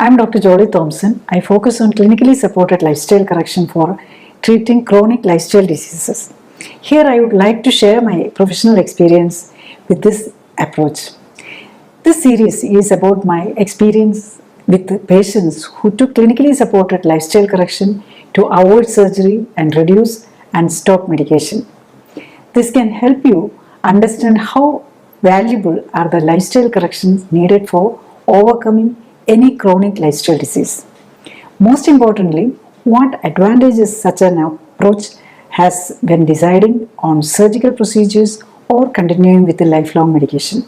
I'm Dr. Thomson. I focus on clinically supported lifestyle correction for treating chronic lifestyle diseases. Here I would like to share my professional experience with this approach. This series is about my experience with patients who took clinically supported lifestyle correction to avoid surgery and reduce and stop medication. This can help you understand how valuable are the lifestyle corrections needed for overcoming any chronic lifestyle disease. Most importantly, what advantages such an approach has when deciding on surgical procedures or continuing with the lifelong medication.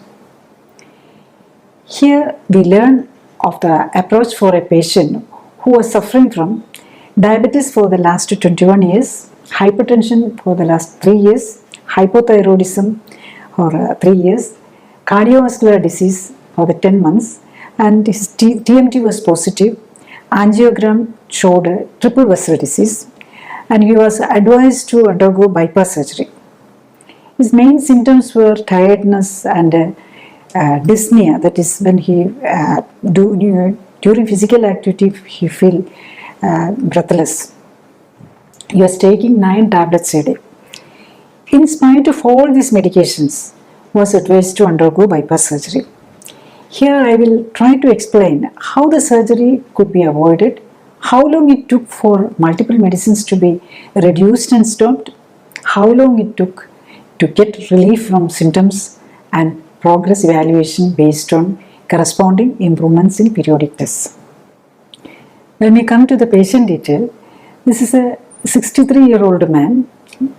Here we learn of the approach for a patient who was suffering from diabetes for the last 21 years, hypertension for the last 3 years, hypothyroidism for 3 years, cardiovascular disease for the 10 months, and his TMT was positive. Angiogram showed a triple vessel disease, and he was advised to undergo bypass surgery. His main symptoms were tiredness and dyspnea, that is when he during physical activity he feel breathless. He was taking 9 tablets a day. In spite of all these medications, was advised to undergo bypass surgery. Here I will try to explain how the surgery could be avoided, how long it took for multiple medicines to be reduced and stopped, how long it took to get relief from symptoms, and progress evaluation based on corresponding improvements in periodic tests. When we come to the patient detail, this is a 63-year-old man.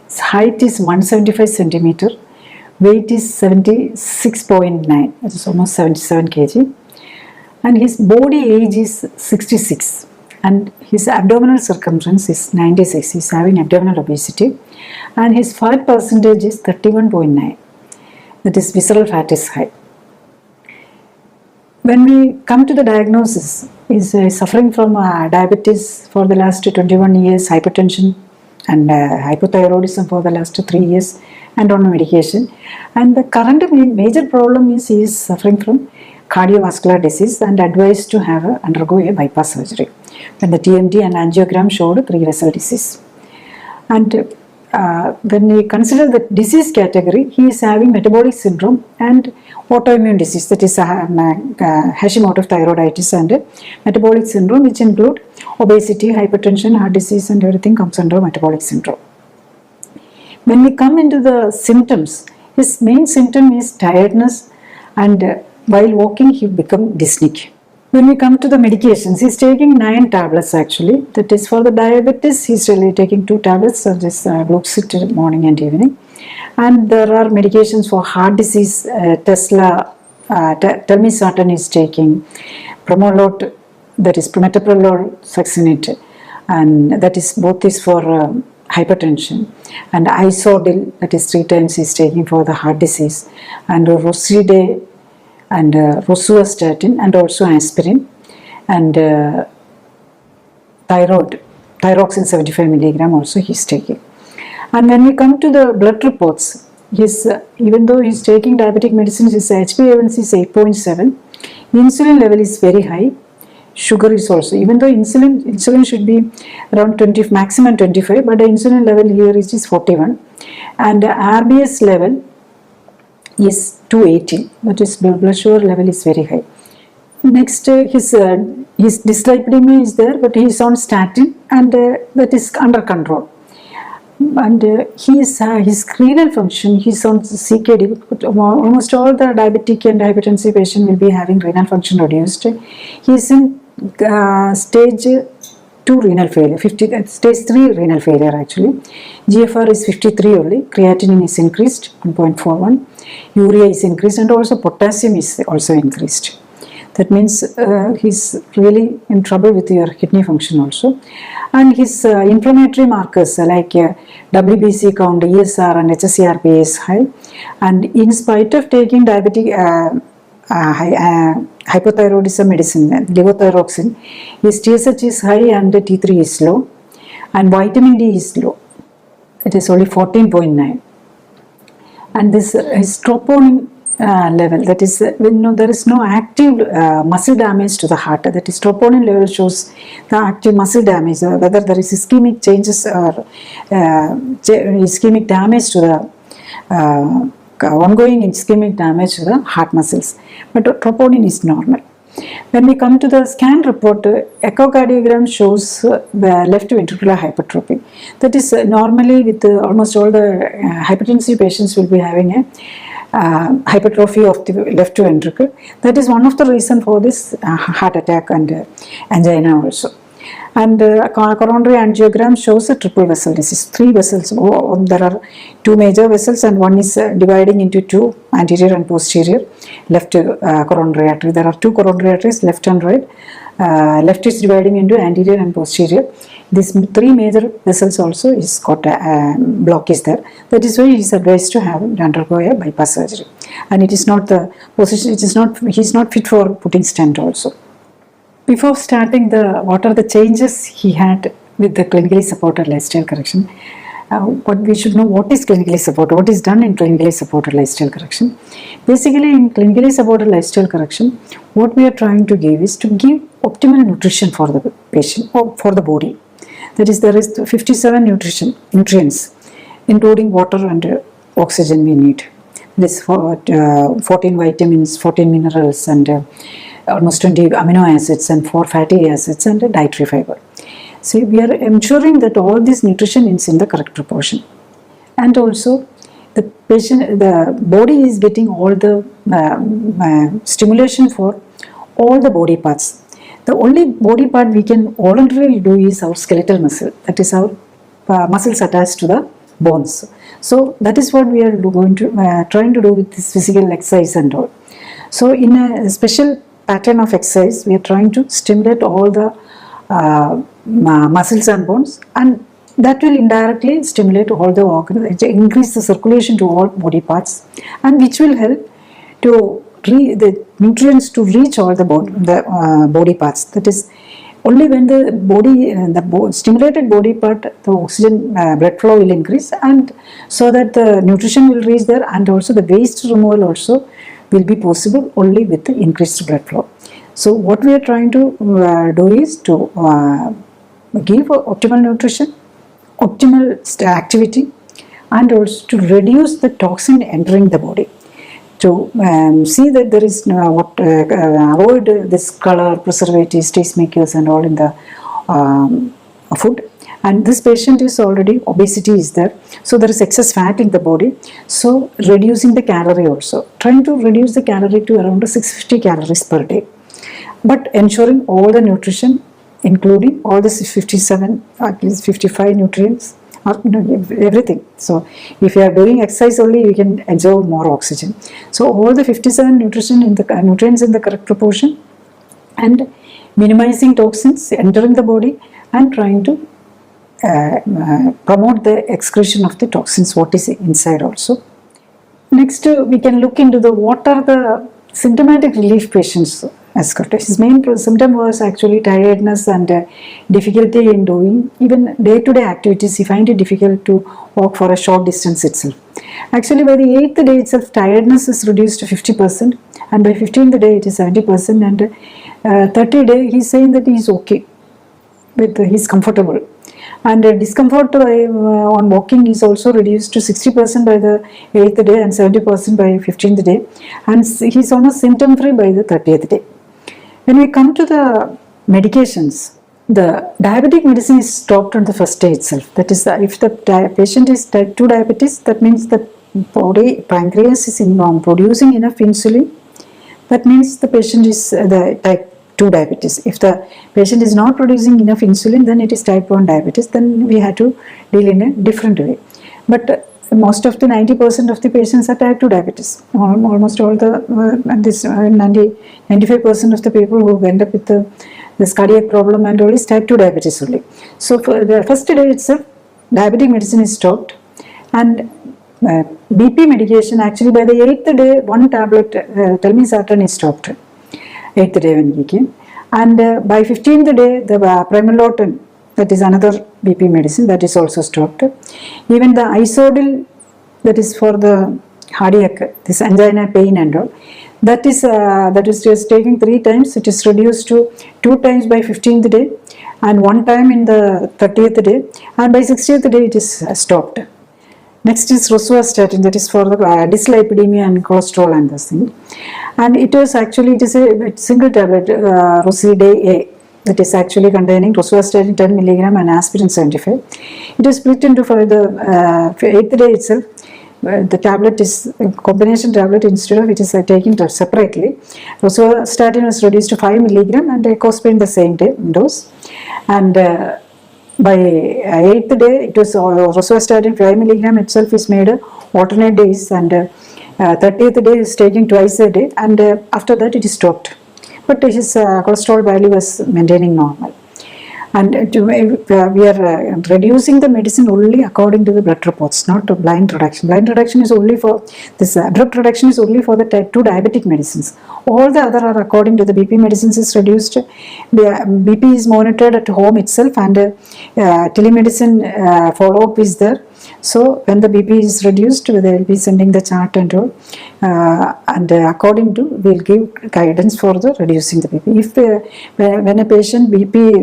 His height is 175 centimeter. Weight is 76.9, that is almost 77 kg, and his body age is 66, and his abdominal circumference is 96. He is having abdominal obesity, and his fat percentage is 31.9, that is visceral fat is high. When we come to the diagnosis, he is suffering from diabetes for the last 21 years, hypertension and hypothyroidism for the last 3 years, and on medication. And the current major problem is he is suffering from cardiovascular disease and advised to undergo a bypass surgery when the TMT and angiogram showed 3 vessel disease. And when we consider the disease category, he is having metabolic syndrome and autoimmune disease, that is Hashimoto's thyroiditis and metabolic syndrome, which include obesity, hypertension, heart disease, and everything comes under metabolic syndrome. When we come into the symptoms, his main symptom is tiredness, and while walking he become dyspneic. When we come to the medications, he is taking 9 tablets actually. That is for the diabetes, he is really taking 2 tablets of this Gluxit morning and evening. And there are medications for heart disease, telmisartan is taking, Promolot, that is metoprolol succinate, and that is both is for hypertension, and Isodil, that is 3 times he is taking for the heart disease, and Roside and rosuvastatin, and also aspirin, and thyroxine 75 milligram also he is taking. And when we come to the blood reports, even though he is taking diabetic medicines, his HbA1c is 8.7, insulin level is very high, sugar is also, even though insulin should be around 20, maximum 25, but the insulin level here is 41, and the RBS level is 280, that is blood sugar level is very high. Next, his dyslipidemia is there, but he is on statin, and that is under control. And his renal function, he is on CKD. Almost all the diabetic and hypertensive patient will be having renal function reduced. He is in stage 2 renal failure, stage 3 renal failure actually. GFR is 53 only, creatinine is increased 1.41, urea is increased, and also potassium is also increased. That means he's really in trouble with your kidney function also. And his inflammatory markers like WBC count, ESR and HSCRP is high. And in spite of taking diabetic hypothyroidism medicine, levothyroxine, his TSH is high and T3 is low, and vitamin D is low. It is only 14.9. And this his troponin level, that is there is no active muscle damage to the heart, that is troponin level shows the active muscle damage, whether there is ischemic changes or ischemic damage to the ongoing ischemic damage to the heart muscles, but troponin is normal. When we come to the scan report, echocardiogram shows left ventricular hypertrophy. That is normally with almost all the hypertensive patients will be having a hypertrophy of the left ventricle. That is one of the reasons for this heart attack and angina also. And coronary angiogram shows a triple vessel disease, 3 vessels. There are 2 major vessels and one is dividing into 2, anterior and posterior left coronary artery. There are 2 coronary arteries, left and right. Left is dividing into anterior and posterior. These 3 major vessels also is got a block is there. That is why he is advised to undergo a bypass surgery. And it is not the position. It is not. He is not fit for putting stent also. Before starting what are the changes he had with the clinically supported lifestyle correction? But we should know what is clinically supported, what is done in clinically supported lifestyle correction. Basically, in clinically supported lifestyle correction, what we are trying to give is to give optimal nutrition for the patient or for the body. That is, there is 57 nutrients, including water and oxygen we need. This 14 vitamins, 14 minerals, and almost 20 amino acids and 4 fatty acids and dietary fiber. So we are ensuring that all this nutrition is in the correct proportion, and also the body is getting all the stimulation for all the body parts. The only body part we can voluntarily do is our skeletal muscle, that is our muscles attached to the bones. So that is what we are trying to do with this physical exercise and all. So in a special pattern of exercise, we are trying to stimulate all the muscles and bones, and that will indirectly stimulate all the organs, increase the circulation to all body parts, and which will help to the nutrients to reach all the body parts. That is, only when the stimulated body part, the oxygen blood flow will increase, and so that the nutrition will reach there, and also the waste removal also will be possible only with the increased blood flow. So what we are trying to do is to give optimal nutrition, optimal activity, and also to reduce the toxin entering the body. To see that there is avoid this color, preservatives, tastemakers and all in the food. And this patient is already, obesity is there, so there is excess fat in the body. So reducing the calorie also, trying to reduce the calorie to around 650 calories per day, but ensuring all the nutrition, including all the 57, at least 55 nutrients, everything. So if you are doing exercise only, you can absorb more oxygen. So all the 57 nutrients in the correct proportion, and minimizing toxins entering the body, and trying to promote the excretion of the toxins what is inside also. Next, we can look into what are the symptomatic relief patients has got. His main symptom was actually tiredness and difficulty in doing even day-to-day activities. He find it difficult to walk for a short distance itself. Actually, by the 8th day itself, tiredness is reduced to 50%, and by 15th day it is 70%, and 30th day he is saying that he is okay, he is comfortable. And discomfort on walking is also reduced to 60% by the 8th day and 70% by 15th day, and he is almost symptom free by the 30th day. When we come to the medications, the diabetic medicine is stopped on the first day itself. That is, if the patient is type 2 diabetes, that means the pancreas is producing enough insulin. That means the patient is the type 2 diabetes. If the patient is not producing enough insulin, then it is type 1 diabetes. Then we have to deal in a different way. But most of the 90% of the patients are type 2 diabetes. Almost all the 95% of the people who end up with this cardiac problem and all is type 2 diabetes only. So for the first day itself, diabetic medicine is stopped, and BP medication actually by the 8th day, one tablet telmisartan is stopped. 8th day when we came, and by 15th day the primalotin, that is another BP medicine, that is also stopped. Even the isodil, that is for the cardiac, this angina pain and all. That is just taking 3 times. It is reduced to 2 times by 15th day and 1 time in the 30th day, and by 60th day it is stopped. Next is rosuvastatin, that is for the dyslipidemia and cholesterol and this thing. And it is actually, it is a single tablet, Rosuvastatin A, that is actually containing rosuvastatin 10 milligram and aspirin 75. It is split into for the 8th day itself. The tablet is a combination tablet, instead of it is taken separately. Rosuvastatin was reduced to 5 milligram and ecosprin the same dose. And by 8th day, it was rosuvastatin 5 milligram itself is made alternate days, and 30th day is taken twice a day, and after that it is stopped. But his cholesterol value was maintaining normal. And we are reducing the medicine only according to the blood reports, not to blind reduction. Blind reduction is only for this, abrupt reduction is only for the type 2 diabetic medicines. All the other are according to the BP medicines is reduced. BP is monitored at home itself, and telemedicine follow-up is there. So when the BP is reduced, they will be sending the chart and all, and according to, we will give guidance for the reducing the BP. If when a patient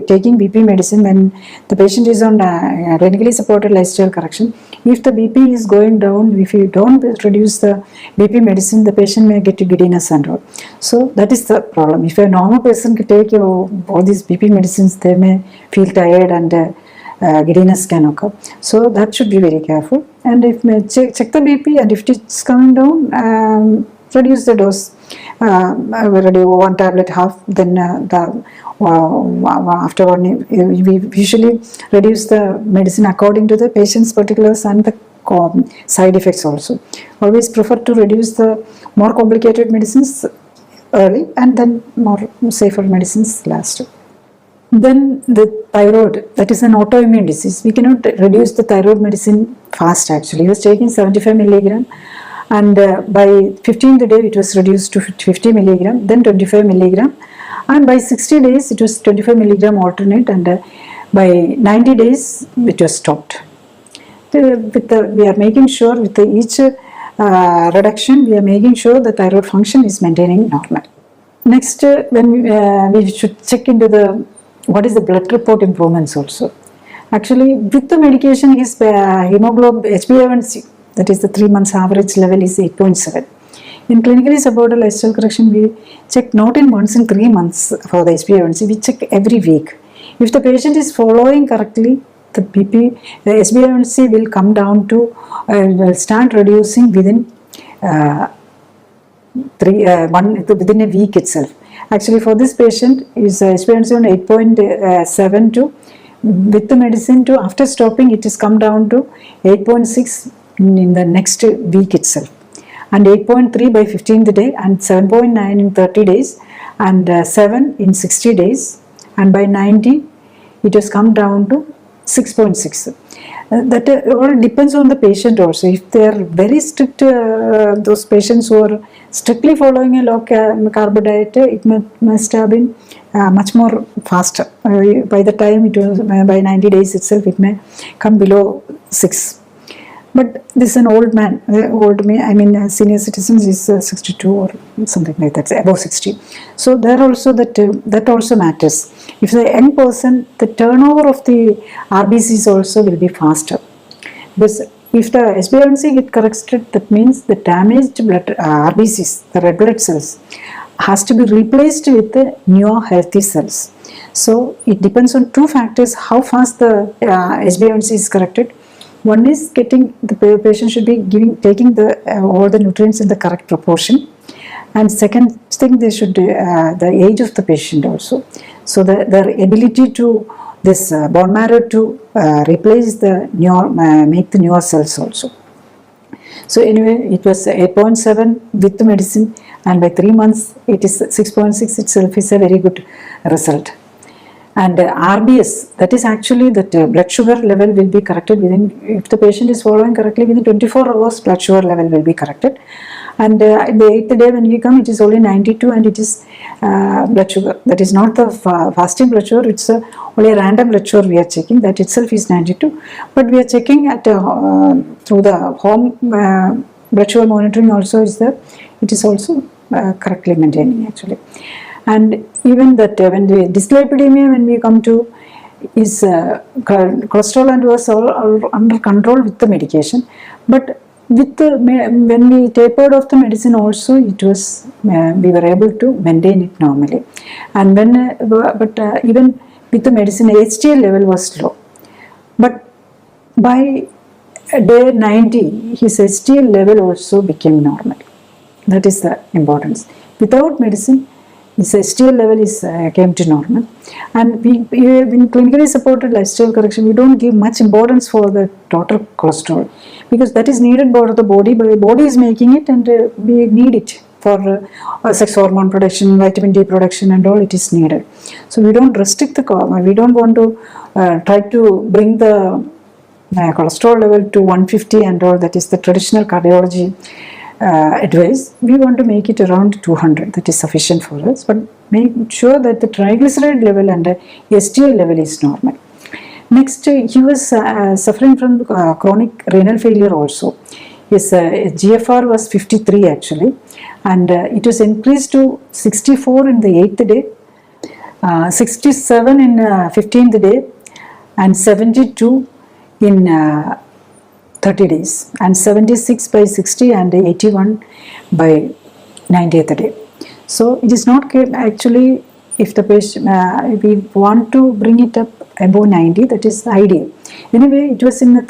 taking BP medicine, when the patient is on clinically supported lifestyle correction, if the BP is going down, if you don't reduce the BP medicine, the patient may get giddiness and all. So that is the problem. If a normal person can take all these BP medicines, they may feel tired and giddiness can occur. So that should be very careful. And if check the BP, and if it's coming down, reduce the dose. Reduce 1 tablet half, then after 1, we usually reduce the medicine according to the patient's particulars and the side effects also. Always prefer to reduce the more complicated medicines early, and then more safer medicines last. Then the thyroid, that is an autoimmune disease. We cannot reduce the thyroid medicine fast actually. He was taking 75 milligram, and by 15th day it was reduced to 50 milligram, then 25 milligram, and by 60 days it was 25 milligram alternate, and by 90 days it was stopped. We are making sure with each reduction, we are making sure the thyroid function is maintaining normal. Next, when we should check into what is the blood report improvements also. Actually, with the medication, his hemoglobin HbA1c, that is the 3 months average level, is 8.7. In clinically supported lifestyle correction, we check not in once in 3 months for the HbA1c, we check every week. If the patient is following correctly, the HbA1c will come down to, will start reducing within within a week itself. Actually, for this patient, his HbA1c on 8.7 to, with the medicine, to after stopping, it has come down to 8.6 in the next week itself, and 8.3 by 15th day, and 7.9 in 30 days, and 7 in 60 days, and by 90 it has come down to 6.6. That all depends on the patient also. If they are very strict, those patients who are strictly following a low carb diet, it must have been much more faster. By the time it was by 90 days itself, it may come below 6. But this is an old man, senior citizens is 62 or something like that, above 60. So there also that also matters. If the young person, the turnover of the RBCs also will be faster. Because if the HbA1c get corrected, that means the damaged blood RBCs, the red blood cells, has to be replaced with the newer healthy cells. So it depends on 2 factors how fast the HbA1c is corrected. One is the patient should be taking all the nutrients in the correct proportion, and second thing, they should the age of the patient also. So their ability to this bone marrow to replace the newer, make the newer cells also. So anyway, it was 8.7 with the medicine, and by 3 months it is 6.6 itself is a very good result. And RBS, that is actually that blood sugar level will be corrected within, if the patient is following correctly, within 24 hours blood sugar level will be corrected. And in the 8th day when you come, it is only 92, and it is blood sugar. That is not the fasting blood sugar, it's only a random blood sugar we are checking. That itself is 92. But we are checking at through the home blood sugar monitoring also is there. It is also correctly maintaining actually. And even that when the dyslipidemia, when we come to, is cholesterol and was all under control with the medication, but with the when we tapered off the medicine also, it was we were able to maintain it normally. And when even with the medicine, HDL level was low, but by day 90 his HDL level also became normal. That is the importance. Without medicine, his HDL level is came to normal. And we in clinically supported lifestyle correction, we don't give much importance for the total cholesterol, because that is needed by the body. But the body is making it, and we need it for sex hormone production, vitamin D production, and all. It is needed. So we don't restrict the we don't want to try to bring the cholesterol level to 150 and all. That is the traditional cardiology advice. We want to make it around 200. That is sufficient for us, but make sure that the triglyceride level and HDL level is normal. Next, he was suffering from chronic renal failure also. His GFR was 53 actually, and it was increased to 64 in the 8th day, 67 in 15th day, and 72 in 30 days, and 76 by 60, and 81 by 90th day. So it is not actually, if the patient if we want to bring it up above 90, that is ideal. Anyway, it was in the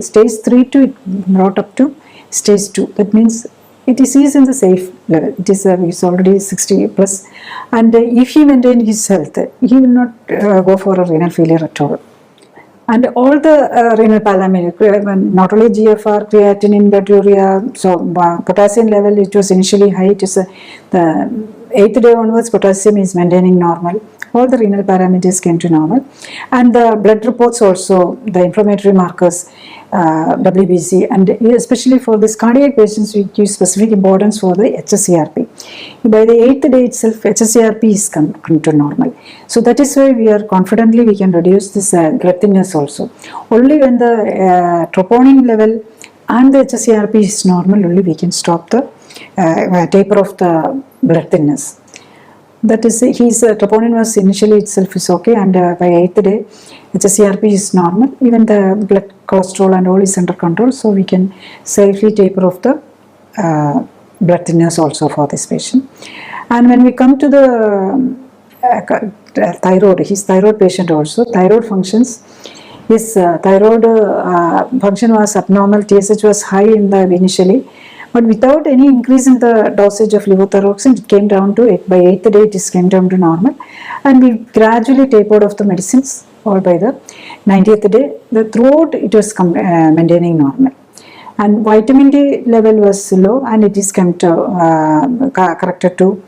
stage 3 to it brought up to stage 2. That means it is in the safe level. It is he's already 60 plus, and if he maintains his health, he will not go for a renal failure at all. And all the renal parameters, not only GFR, creatinine, blood urea, so potassium level, it was initially high. It is the 8th day onwards, potassium is maintaining normal. All the renal parameters came to normal, and the blood reports also, the inflammatory markers, WBC, and especially for this cardiac patients, we give specific importance for the HSCRP. By the 8th day itself, HSCRP is come to normal. So that is why we are confidently we can reduce this blood thinness also. Only when the troponin level and the HSCRP is normal, only we can stop the taper of the blood thinness. That is, his troponin was initially itself is okay, and by 8th day, HSCRP is normal. Even the blood cholesterol and all is under control, so we can safely taper off the blood thinners also for this patient. And when we come to the thyroid, his thyroid patient also, thyroid functions, his thyroid function was abnormal. TSH was high in the initially, but without any increase in the dosage of levothyroxine, it came down to it. By 8th day, it came down to normal, and we gradually tapered off the medicines. All by the 90th day, throughout it was maintaining normal, and vitamin D level was low, and it is come to corrected to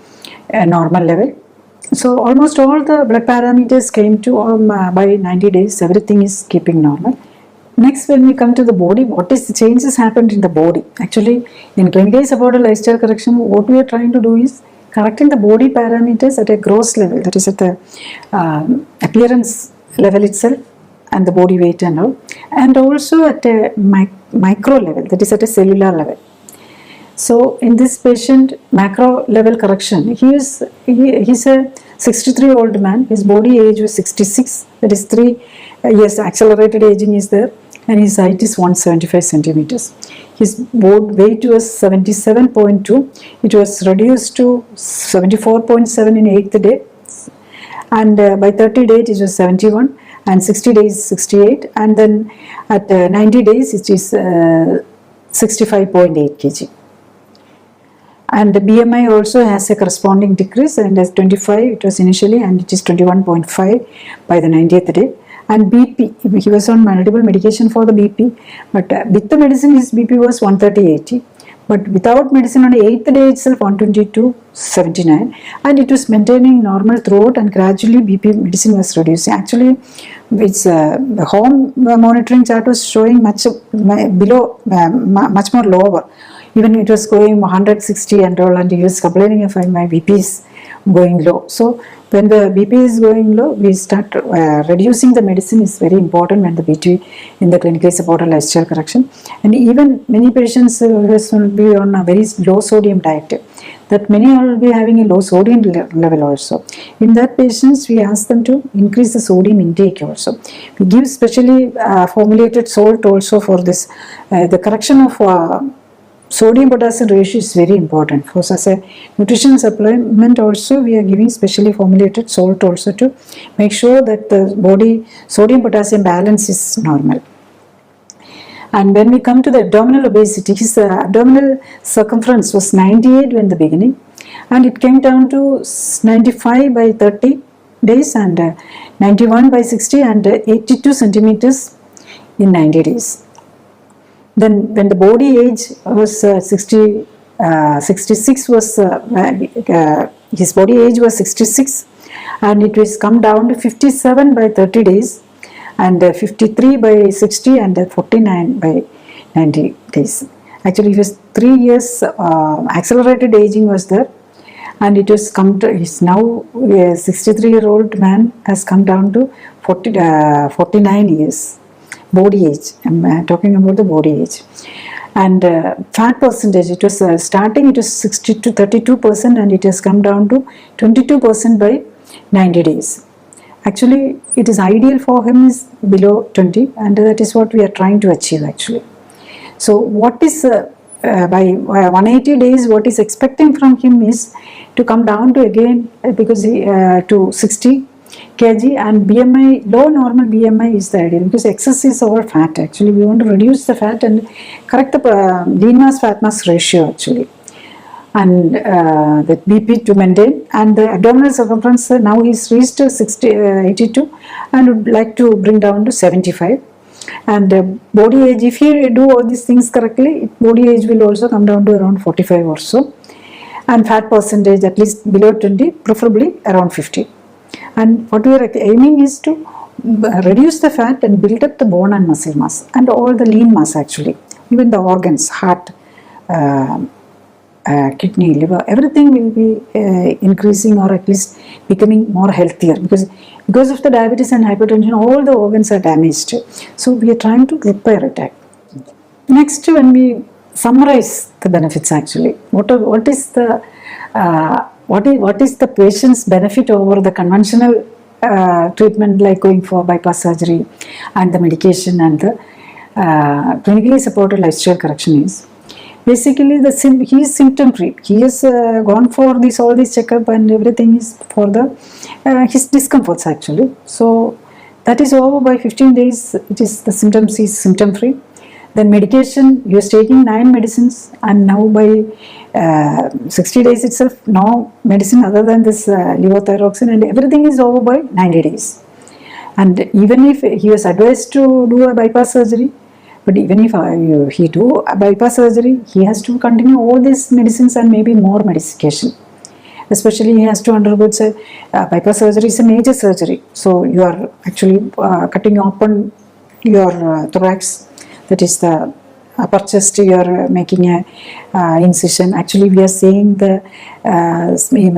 a normal level. So almost all the blood parameters came to by 90 days. Everything is keeping normal. Next, when we come to the body, what is the changes happened in the body? Actually, in clinically supported lifestyle correction, what we are trying to do is correcting the body parameters at a gross level, that is at the appearance level itself, and the body weight and all, and also at a micro level, that is at a cellular level. So in this patient, macro level correction, he's a 63-year-old man. His body age was 66, that is 3 years accelerated aging is there, and his height is 175 centimeters. His weight was 77.2. It was reduced to 74.7 in 8th day, and by 30 days it was 71, and 60 days 68, and then at 90 days it is 65.8 kg. And the BMI also has a corresponding decrease, and as 25 it was initially, and it is 21.5 by the 90th day. And BP, he was on multiple medication for the BP, but with the medicine his BP was 130/80, but without medicine on the 8th day itself 122/79, and it was maintaining normal throughout, and gradually BP medicine was reducing. Actually, its home monitoring chart was showing much below, much more lower. Even it was going 160 and all, and he was complaining if my BP is going low. So when the BP is going low, we start reducing the medicine is very important when the BP in the clinically supported lifestyle correction. And even many patients will be on a very low sodium diet, that many will be having a low sodium level also. In that patients, we ask them to increase the sodium intake also. We give specially formulated salt also for this. The correction of sodium potassium ratio is very important. For as a nutrition supplement also, we are giving specially formulated salt also to make sure that the body sodium potassium balance is normal. And when we come to the abdominal obesity, his abdominal circumference was 98 in the beginning, and it came down to 95 by 30 days, and 91 by 60, and 82 centimeters in 90 days. Then when the body age was 66 was, his body age was 66, and it was come down to 57 by 30 days, and 53 by 60, and 49 by 90 days. Actually, it was 3 years accelerated aging was there, and it was come to, is now a 63-year-old man has come down to 49 years body age. I'm talking about the body age. And fat percentage, it was starting it was 60 to 32%, and it has come down to 22% by 90 days. Actually, it is ideal for him is below 20, and that is what we are trying to achieve actually. So what is by 180 days, what is expecting from him is to come down to again because he, to 60 kg, and BMI, low normal BMI is the ideal, because excess is all fat actually. We want to reduce the fat and correct the lean mass fat mass ratio actually, and the BP to maintain. And the abdominal circumference now he's reached 82, and would like to bring down to 75. And body age, if you do all these things correctly, body age will also come down to around 45 or so, and fat percentage at least below 20, preferably around 50. And what we are aiming is to reduce the fat and build up the bone and muscle mass, and all the lean mass actually, even the organs, heart, kidney, liver, everything will be increasing, or at least becoming more healthier, because of the diabetes and hypertension, all the organs are damaged. So we are trying to repair it. Next, when we summarize the benefits actually, what is the patient's benefit over the conventional treatment, like going for bypass surgery and the medication and the clinically supported lifestyle correction is basically he is symptom free. He has gone for all this checkup, and everything is for the his discomforts actually. So that is over by 15 days. It is the symptoms is symptom free. Then medication, he was taking 9 medicines, and now by 60 days itself, no medicine other than this levothyroxine, and everything is over by 90 days. And even if he was advised to do a bypass surgery, but even if he do a bypass surgery, he has to continue all these medicines and maybe more medication. Especially he has to undergo bypass surgery is a major surgery. So you are actually cutting open your thorax, that is the upper chest, you are making a incision. Actually we are saying the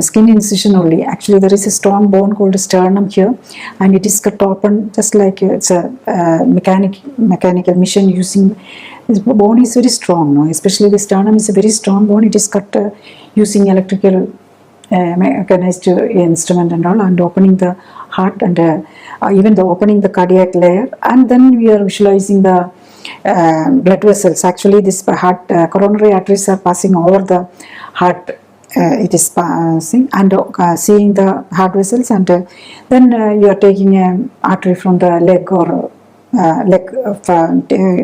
skin incision only. Actually there is a strong bone called sternum here, and it is cut open just like it's a mechanical machine using. This bone is very strong, no? Especially the sternum is a very strong bone. It is cut using electrical mechanized instrument and all, and opening the heart, and even the opening the cardiac layer, and then we are visualizing the blood vessels. Actually this heart coronary arteries are passing over the heart, it is passing, and seeing the heart vessels, and then you are taking an artery from the leg, or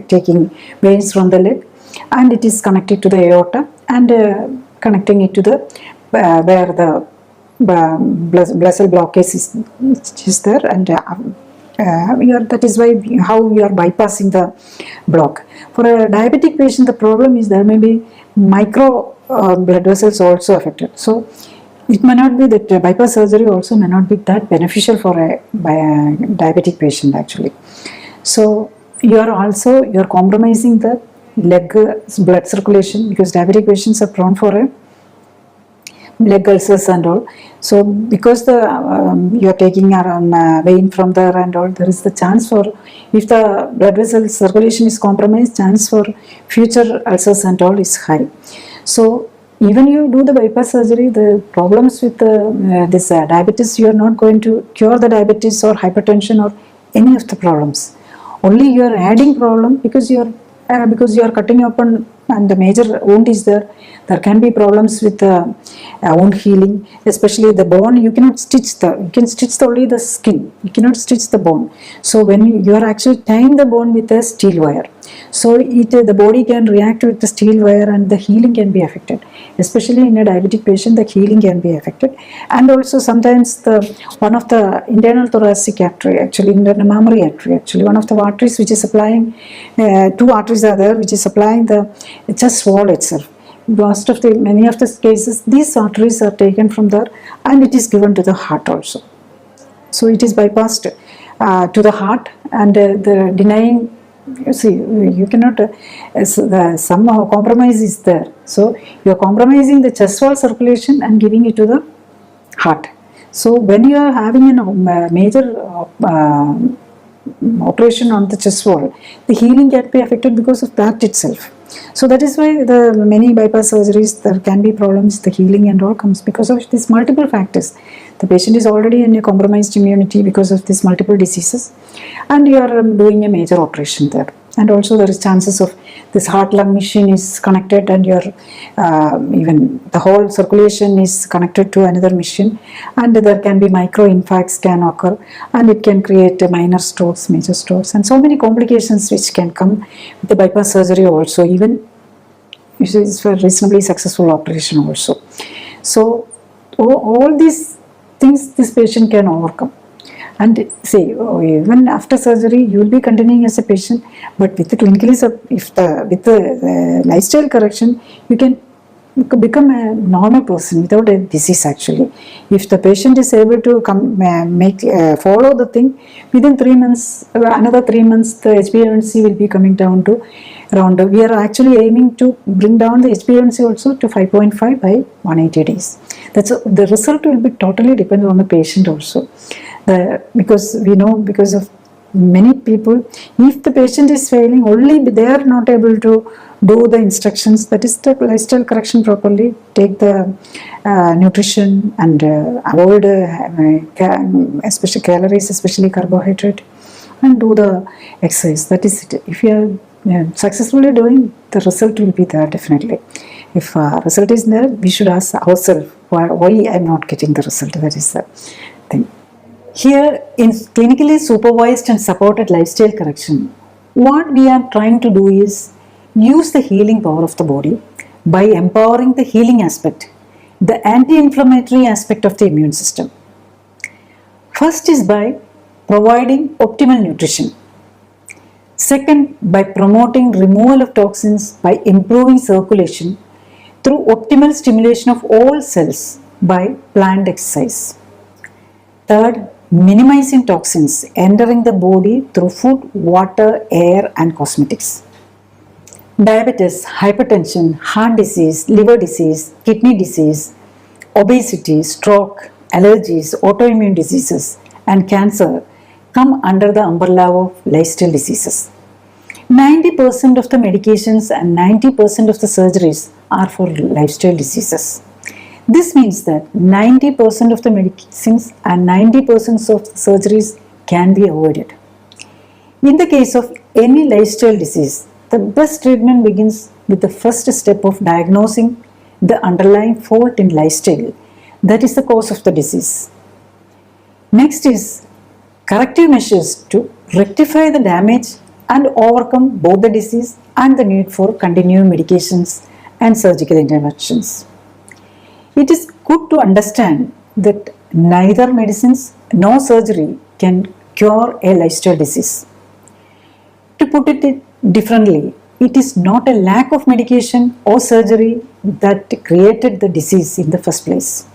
taking veins from the leg, and it is connected to the aorta, and connecting it to the where the vessel blockage is there, and that is why how we are bypassing the block. For a diabetic patient, the problem is there may be micro blood vessels also affected. So it may not be that bypass surgery also may not be that beneficial for a diabetic patient actually. So you are compromising the leg blood circulation, because diabetic patients are prone for a leg ulcers and all. So because the you are taking around vein from there and all, there is the chance for, if the blood vessel circulation is compromised, chance for future ulcers and all is high. So even you do the bypass surgery, the problems with this diabetes, you are not going to cure the diabetes or hypertension or any of the problems. Only you are adding problem because you are cutting open and the major wound is there. There can be problems with the wound healing, especially the bone. You cannot stitch you can stitch only the skin. You cannot stitch the bone. So when you are actually tying the bone with a steel wire, so the body can react with the steel wire and the healing can be affected. Especially in a diabetic patient, the healing can be affected. And also sometimes one of the internal thoracic artery, actually internal mammary artery, actually one of the arteries which is supplying, two arteries are there which is supplying the chest wall itself. Many of the cases, these arteries are taken from there and it is given to the heart also. So it is bypassed to the heart, and the denying, you see, you cannot, somehow compromise is there. So you are compromising the chest wall circulation and giving it to the heart. So when you are having a major operation on the chest wall, the healing can be affected because of that itself. So that is why the many bypass surgeries, there can be problems, the healing and all comes because of these multiple factors. The patient is already in a compromised immunity because of these multiple diseases, and you are doing a major operation there. And also there is chances of this heart-lung machine is connected, and your even the whole circulation is connected to another machine, and there can be micro infarcts can occur, and it can create minor strokes, major strokes, and so many complications which can come with the bypass surgery also, even if it is a reasonably successful operation also. So all these things this patient can overcome. And say, even after surgery, you will be continuing as a patient, but with the with the lifestyle correction, you can become a normal person without a disease actually. If the patient is able to follow the thing, within 3 months, another 3 months, the HbA1c will be coming down to around, we are actually aiming to bring down the HbA1c also to 5.5 by 180 days. The result will be totally dependent on the patient also. Because we know, because of many people, if the patient is failing, only they are not able to do the instructions, that is the lifestyle correction properly, take the nutrition and avoid especially calories, especially carbohydrate, and do the exercise. That is it. If you are successfully doing, the result will be there definitely. If result is there, we should ask ourselves, why I am not getting the result. That is the thing. Here, in clinically supervised and supported lifestyle correction, what we are trying to do is use the healing power of the body by empowering the healing aspect, the anti-inflammatory aspect of the immune system. First is by providing optimal nutrition. Second, by promoting removal of toxins by improving circulation through optimal stimulation of all cells by planned exercise. Third, minimizing toxins entering the body through food, water, air, and cosmetics. Diabetes, hypertension, heart disease, liver disease, kidney disease, obesity, stroke, allergies, autoimmune diseases, and cancer come under the umbrella of lifestyle diseases. 90% of the medications and 90% of the surgeries are for lifestyle diseases. This means that 90% of the medicines and 90% of the surgeries can be avoided. In the case of any lifestyle disease, the best treatment begins with the first step of diagnosing the underlying fault in lifestyle, that is the cause of the disease. Next is corrective measures to rectify the damage and overcome both the disease and the need for continued medications and surgical interventions. It is good to understand that neither medicines nor surgery can cure a lifestyle disease. To put it differently, it is not a lack of medication or surgery that created the disease in the first place.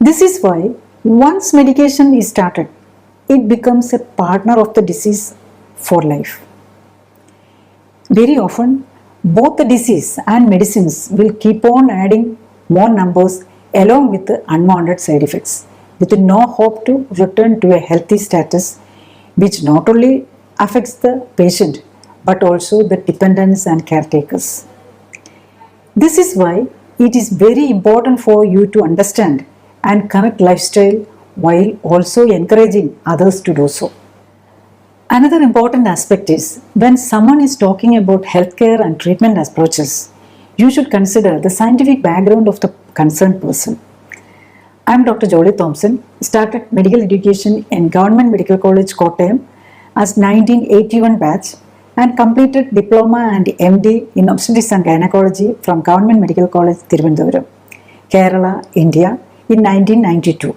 This is why once medication is started, it becomes a partner of the disease for life. Very often, both the disease and medicines will keep on adding more numbers along with the unwanted side effects, with no hope to return to a healthy status, which not only affects the patient but also the dependents and caretakers. This is why it is very important for you to understand and correct lifestyle while also encouraging others to do so. Another important aspect is when someone is talking about healthcare and treatment approaches, you should consider the scientific background of the concerned person. I am Dr. Thomson, started medical education in Government Medical College, Kottayam as 1981 batch and completed Diploma and MD in Obstetrics and Gynecology from Government Medical College, Thiruvananthapuram, Kerala, India in 1992.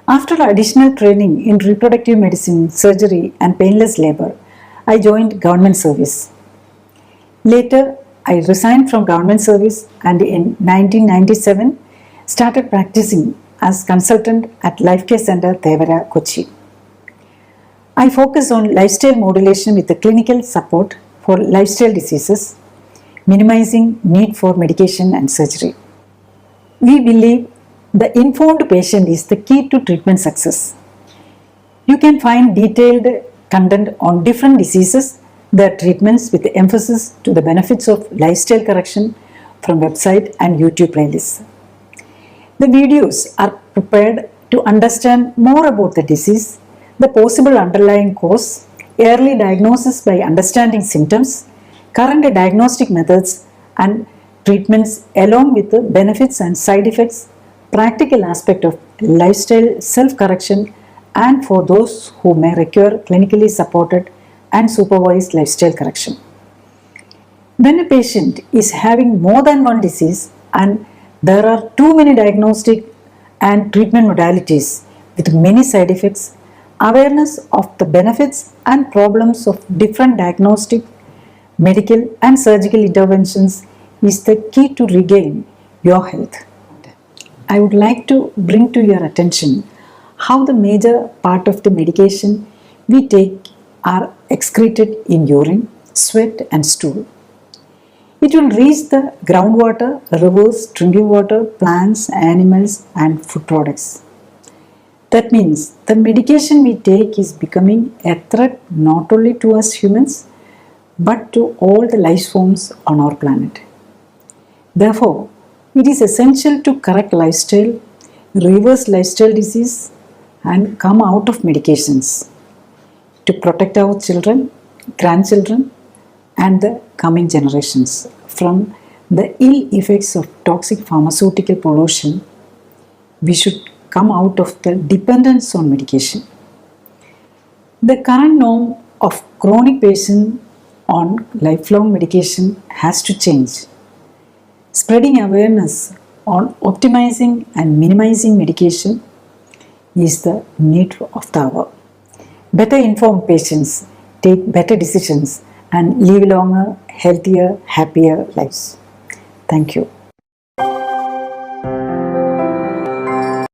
After additional training in reproductive medicine, surgery and painless labor, I joined government service. Later, I resigned from government service and in 1997 started practicing as consultant at Life Care Center, Tevara, Kochi. I focus on lifestyle modulation with the clinical support for lifestyle diseases, minimizing need for medication and surgery. We believe the informed patient is the key to treatment success. You can find detailed content on different diseases, their treatments with emphasis to the benefits of lifestyle correction from website and YouTube playlists. The videos are prepared to understand more about the disease, the possible underlying cause, early diagnosis by understanding symptoms, current diagnostic methods and treatments along with the benefits and side effects, practical aspect of lifestyle self-correction and for those who may require clinically supported and supervised lifestyle correction. When a patient is having more than one disease and there are too many diagnostic and treatment modalities with many side effects, awareness of the benefits and problems of different diagnostic, medical and surgical interventions is the key to regain your health. I would like to bring to your attention how the major part of the medication we take are excreted in urine, sweat and stool. It will reach the groundwater, rivers, drinking water, plants, animals and food products. That means the medication we take is becoming a threat not only to us humans but to all the life forms on our planet. Therefore, it is essential to correct lifestyle, reverse lifestyle disease and come out of medications to protect our children, grandchildren and the coming generations from the ill effects of toxic pharmaceutical pollution. We should come out of the dependence on medication. The current norm of chronic patient on lifelong medication has to change. Spreading awareness on optimizing and minimizing medication is the need of the hour. Better informed patients take better decisions and live longer, healthier, happier lives. Thank you.